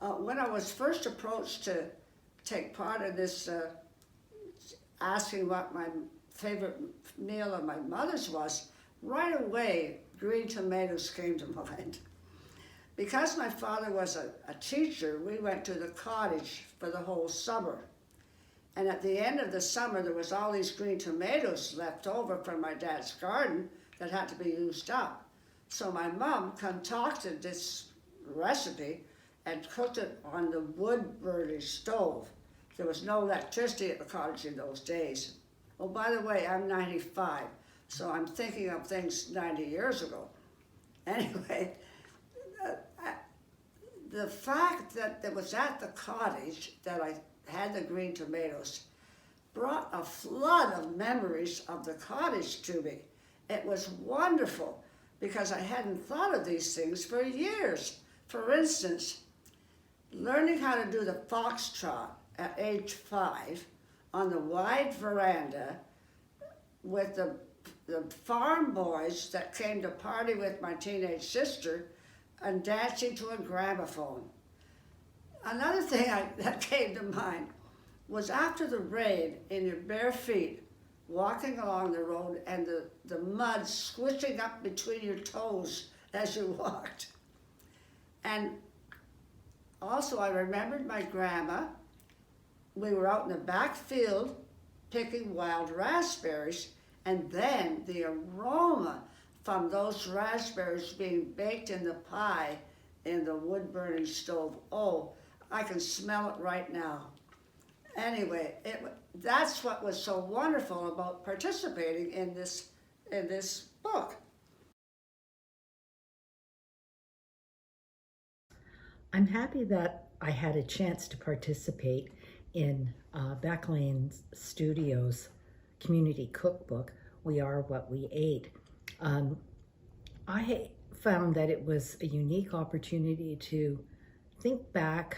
When I was first approached to take part in this, asking what my favorite meal of my mother's was, right away green tomatoes came to mind. Because my father was a teacher, we went to the cottage for the whole summer. And at the end of the summer, there was all these green tomatoes left over from my dad's garden that had to be used up. So my mom concocted this recipe and cooked it on the wood-burning stove. There was no electricity at the cottage in those days. Oh, by the way, I'm 95, so I'm thinking of things 90 years ago. Anyway, the fact that it was at the cottage that I had the green tomatoes brought a flood of memories of the cottage to me. It was wonderful because I hadn't thought of these things for years. For instance, learning how to do the foxtrot at age 5 on the wide veranda with the farm boys that came to party with my teenage sister and dancing to a gramophone. Another thing that came to mind was after the rain, in your bare feet, walking along the road and the mud squishing up between your toes as you walked. And also I remembered my grandma. We were out in the back field picking wild raspberries, and then the aroma from those raspberries being baked in the pie in the wood-burning stove. Oh, I can smell it right now. Anyway, that's what was so wonderful about participating in this book. I'm happy that I had a chance to participate in Backlane Studios' community cookbook, We Are What We Ate. I found that it was a unique opportunity to think back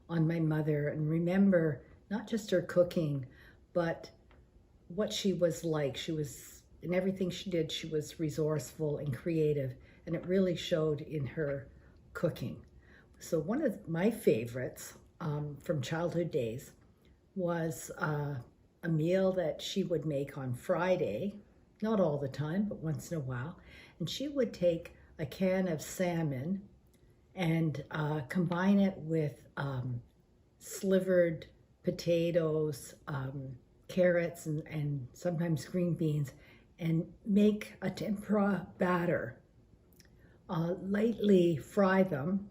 on my mother and remember not just her cooking, but what she was like. She was, in everything she did, she was resourceful and creative, and it really showed in her cooking. So one of my favorites from childhood days was a meal that she would make on Friday, not all the time, but once in a while. And she would take a can of salmon and combine it with slivered potatoes, carrots, and sometimes green beans, and make a tempura batter. Lightly fry them,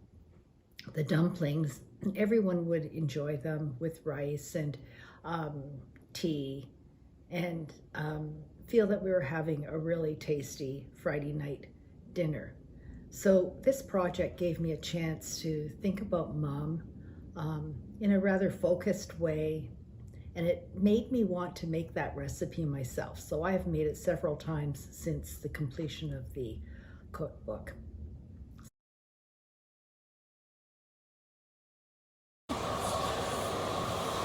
the dumplings, and everyone would enjoy them with rice and tea, and feel that we were having a really tasty Friday night dinner. So this project gave me a chance to think about Mom in a rather focused way, and it made me want to make that recipe myself. So I have made it several times since the completion of the cookbook.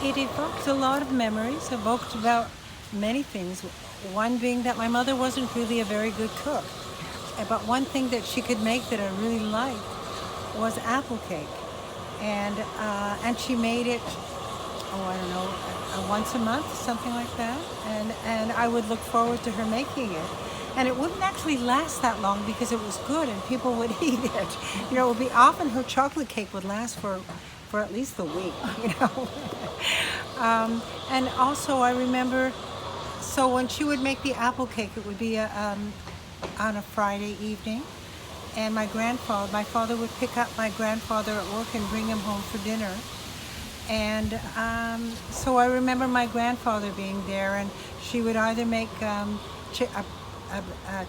It evoked a lot of memories, evoked about many things. One being that my mother wasn't really a very good cook. But one thing that she could make that I really liked was apple cake. And she made it, I don't know, once a month, something like that. And I would look forward to her making it. And it wouldn't actually last that long because it was good and people would eat it. You know, it would be often her chocolate cake would last for at least a week, you know. And also I remember, so when she would make the apple cake, it would be on a Friday evening. And my father would pick up my grandfather at work and bring him home for dinner. And so I remember my grandfather being there, and she would either make a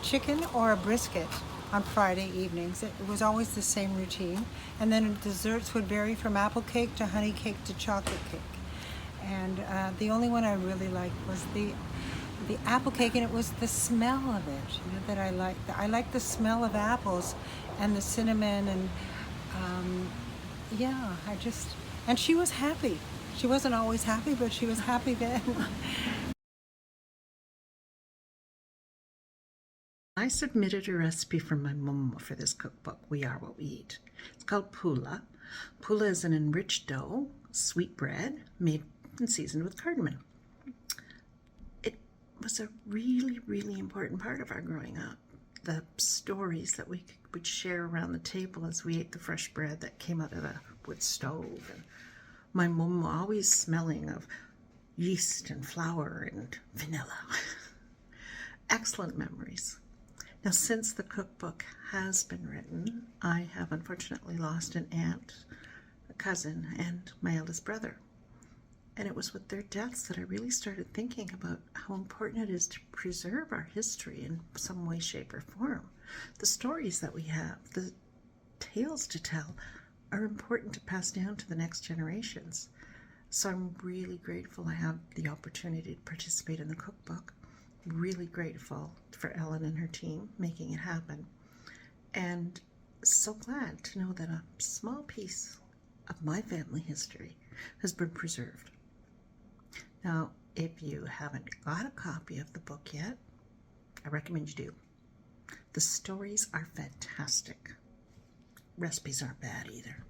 chicken or a brisket on Friday evenings. It was always the same routine. And then desserts would vary from apple cake to honey cake to chocolate cake. And the only one I really liked was the apple cake, and it was the smell of it, you know, that I liked. I liked the smell of apples and the cinnamon, and yeah, and she was happy. She wasn't always happy, but she was happy then. I submitted a recipe from my mum for this cookbook, We Are What We Eat. It's called pula. Pula is an enriched dough, sweet bread, made and seasoned with cardamom. It was a really, really important part of our growing up. The stories that we would share around the table as we ate the fresh bread that came out of the wood stove. And my mum always smelling of yeast and flour and vanilla. Excellent memories. Now, since the cookbook has been written, I have unfortunately lost an aunt, a cousin, and my eldest brother. And it was with their deaths that I really started thinking about how important it is to preserve our history in some way, shape, or form. The stories that we have, the tales to tell, are important to pass down to the next generations. So I'm really grateful I have the opportunity to participate in the cookbook. Really grateful for Ellen and her team making it happen, and so glad to know that a small piece of my family history has been preserved. Now, if you haven't got a copy of the book yet, I recommend you do. The stories are fantastic. Recipes aren't bad either.